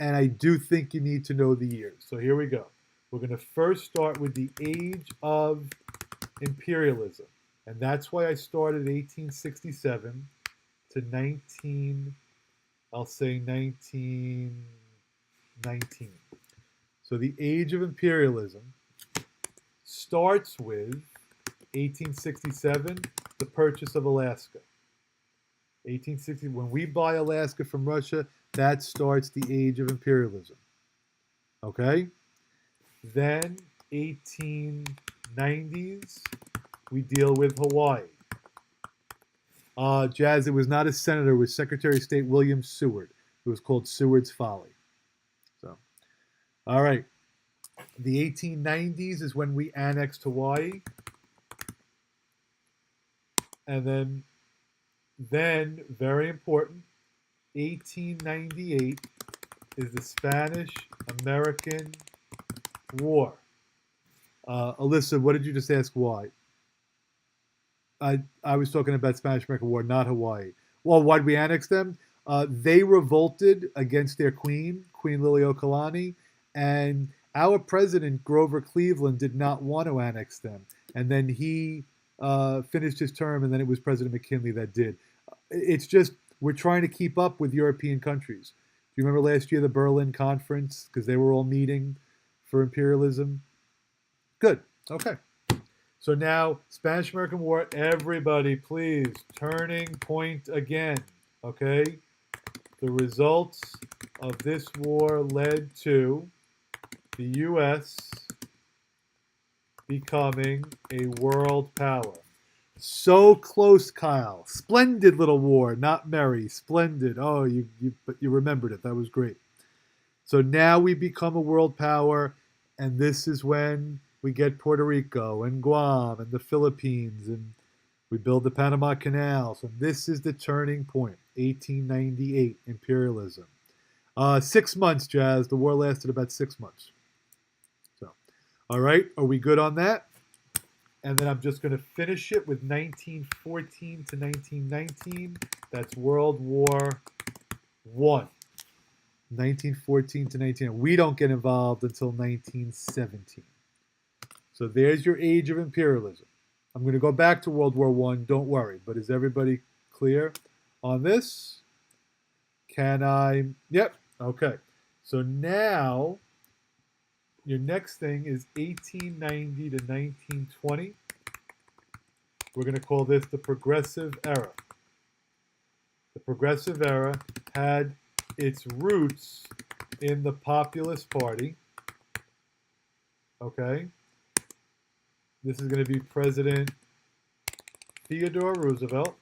and I do think you need to know the years. So here we go. We're going to first start with the age of imperialism. And that's why I started 1867 to 1919. So the age of imperialism starts with 1867, the purchase of Alaska. 1860, when we buy Alaska from Russia, that starts the age of imperialism. Okay? Then 1890s, we deal with Hawaii. Jazz, it was not a senator, it was Secretary of State William Seward. It was called Seward's Folly. So, all right. The 1890s is when we annexed Hawaii. And then very important, 1898 is the Spanish-American War. Alyssa, what did you just ask why? I was talking about Spanish-American War, not Hawaii. Well, why did we annex them? They revolted against their queen, Queen Liliuokalani, and our president, Grover Cleveland, did not want to annex them. And then he finished his term, and then it was President McKinley that did. It's just, we're trying to keep up with European countries. Do you remember last year, the Berlin Conference, because they were all meeting for imperialism? Good. Okay. So now, Spanish-American War, everybody, please, turning point again, okay? The results of this war led to the U.S. becoming a world power. So close, Kyle. Splendid little war, not merry. Splendid. Oh, you remembered it. That was great. So now we become a world power, and this is when we get Puerto Rico and Guam and the Philippines, and we build the Panama Canal. So this is the turning point, 1898, imperialism. 6 months, Jazz. The war lasted about 6 months. So, all right, are we good on that? And then I'm just going to finish it with 1914 to 1919. That's World War I. 1914 to 19. We don't get involved until 1917. So there's your age of imperialism. I'm going to go back to World War I. Don't worry. But is everybody clear on this? Can I? Yep. Okay. So now your next thing is 1890 to 1920. We're going to call this the Progressive Era. The Progressive Era had its roots in the Populist Party. Okay? This is going to be President Theodore Roosevelt.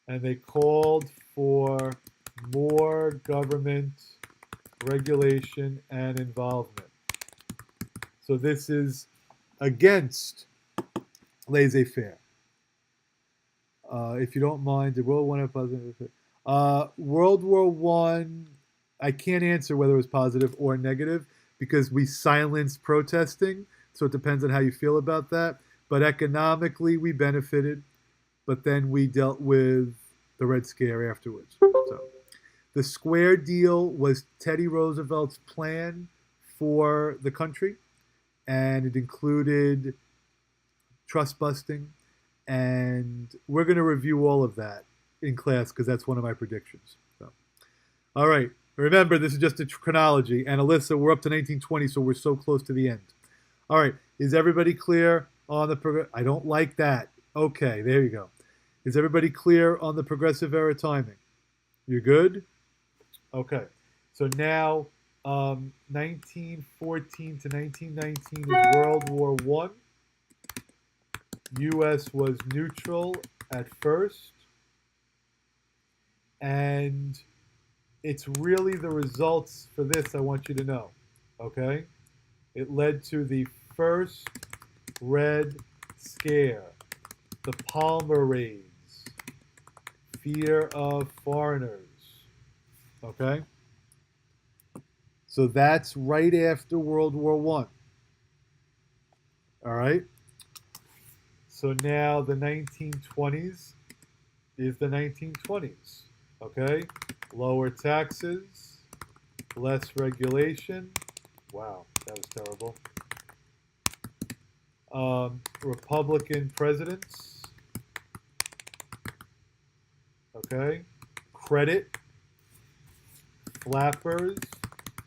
And they called for more government regulation and involvement. So this is against laissez-faire. If you don't mind, did World War I have positive? World War I can't answer whether it was positive or negative because we silenced protesting. So it depends on how you feel about that. But economically, we benefited. But then we dealt with the Red Scare afterwards. So the Square Deal was Teddy Roosevelt's plan for the country, and it included trust busting, and we're going to review all of that in class because that's one of my predictions. So, all right, remember this is just a chronology, and Alyssa, we're up to 1920, so we're so close to the end. All right, is everybody clear on the I don't like that. Okay, there you go. Is everybody clear on the Progressive Era timing? You're good? Okay. So now 1914 to 1919 is World War I. U.S. was neutral at first. And it's really the results for this I want you to know. Okay? It led to the first Red Scare, the Palmer Raids, fear of foreigners. Okay? So that's right after World War I. All right? So now the 1920s is the 1920s. Okay? Lower taxes, less regulation. Wow, that was terrible. Republican presidents. Okay? Credit. Flappers.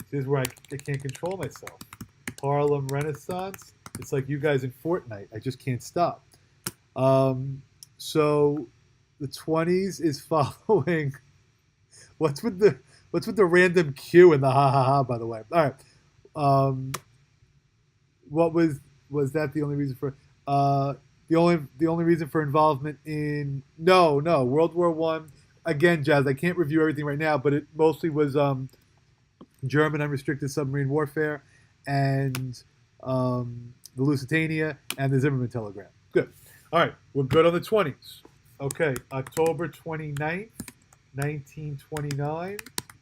This is where I can't control myself. Harlem Renaissance. It's like you guys in Fortnite. I just can't stop. So the 20s is following. What's with the random Q and the ha ha ha? By the way, all right. What was that the only reason for? The only reason for involvement in no World War I. Again, Jazz, I can't review everything right now, but it mostly was German unrestricted submarine warfare and the Lusitania and the Zimmerman telegram. Good. All right, we're good on the 20s. Okay, October 29th, 1929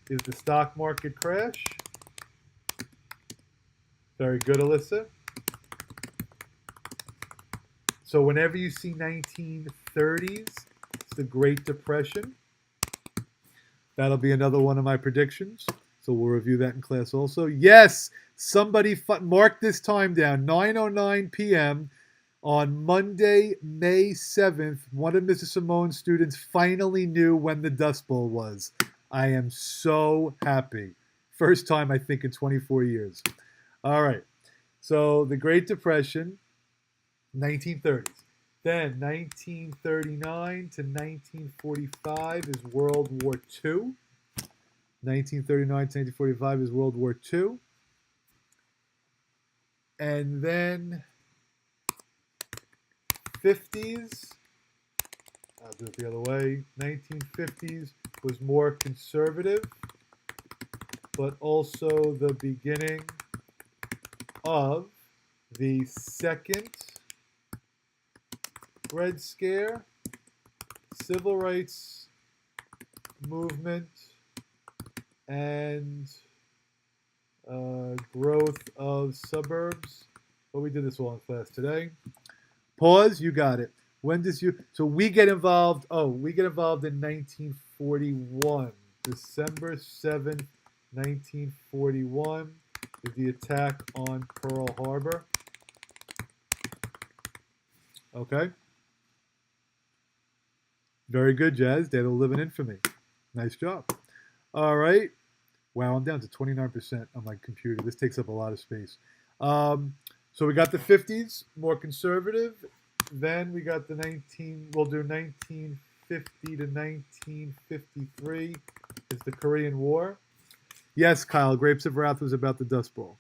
is the stock market crash. Very good, Alyssa. So whenever you see 1930s, it's the Great Depression. That'll be another one of my predictions. So we'll review that in class also. Yes, somebody mark this time down. 9:09 p.m. on Monday, May 7th. One of Mrs. Simone's students finally knew when the Dust Bowl was. I am so happy. First time, I think, in 24 years. All right. So the Great Depression, 1930s. Then 1939 to 1945 is World War II. 1939 to 1945 is World War II. And then 50s, I'll do it the other way. 1950s was more conservative, but also the beginning of the second Red Scare, civil rights movement and growth of suburbs. Well, we did this all in class today. Pause. You got it. When does you? So we get involved. Oh, we get involved in 1941, December 7th, 1941, is the attack on Pearl Harbor. Okay. Very good, Jazz. Dead will live in infamy. Nice job. All right. Wow, I'm down to 29% on my computer. This takes up a lot of space. So we got the 50s, more conservative. Then we got the we'll do 1950 to 1953 is the Korean War. Yes, Kyle, Grapes of Wrath was about the Dust Bowl.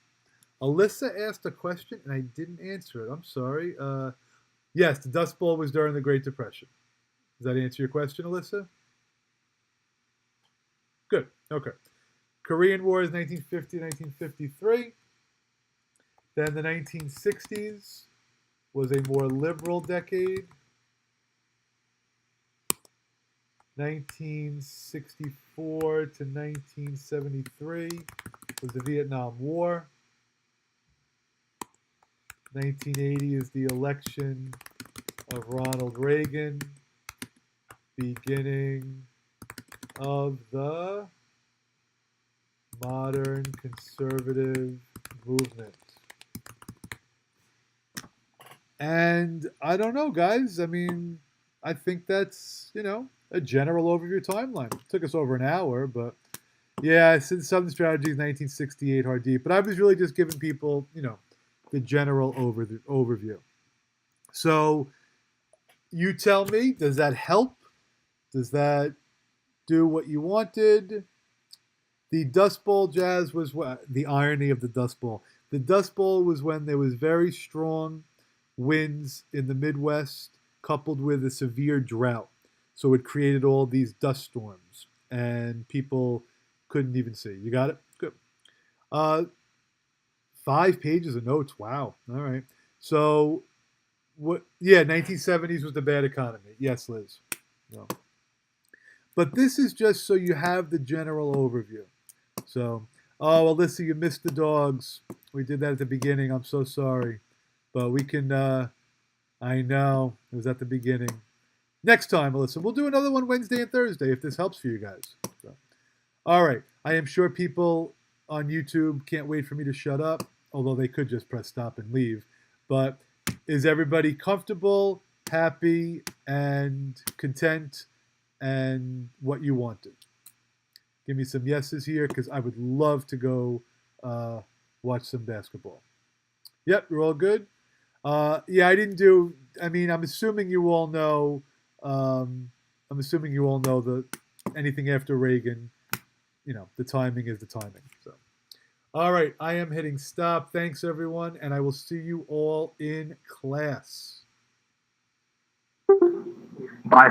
Alyssa asked a question and I didn't answer it. I'm sorry. Yes, the Dust Bowl was during the Great Depression. Does that answer your question, Alyssa? Good. Okay. Korean War is 1950 to 1953. Then the 1960s was a more liberal decade. 1964 to 1973 was the Vietnam War. 1980 is the election of Ronald Reagan, beginning of the modern conservative movement. And I don't know, guys. I mean, I think that's, a general overview timeline. It took us over an hour, but yeah, since Southern Strategy is 1968 hard deep. But I was really just giving people, the general overview. So you tell me, does that help? Does that do what you wanted? The Dust Bowl, Jazz, was what? The irony of the Dust Bowl. The Dust Bowl was when there was very strong winds in the Midwest coupled with a severe drought. So it created all these dust storms and people couldn't even see. You got it? Good. 5 pages of notes. Wow. All right. So, 1970s was the bad economy. Yes, Liz. No. But this is just so you have the general overview. So, Alyssa, you missed the dogs. We did that at the beginning. I'm so sorry. But we can, I know, it was at the beginning. Next time, Alyssa, we'll do another one Wednesday and Thursday if this helps for you guys. So, all right. I am sure people on YouTube can't wait for me to shut up, although they could just press stop and leave. But is everybody comfortable, happy, and content, and what you wanted? Give me some yeses here, because I would love to go watch some basketball. Yep, you're all good? Yeah, I didn't do, I'm assuming you all know, anything after Reagan, the timing is the timing. So, all right, I am hitting stop. Thanks, everyone, and I will see you all in class. Bye,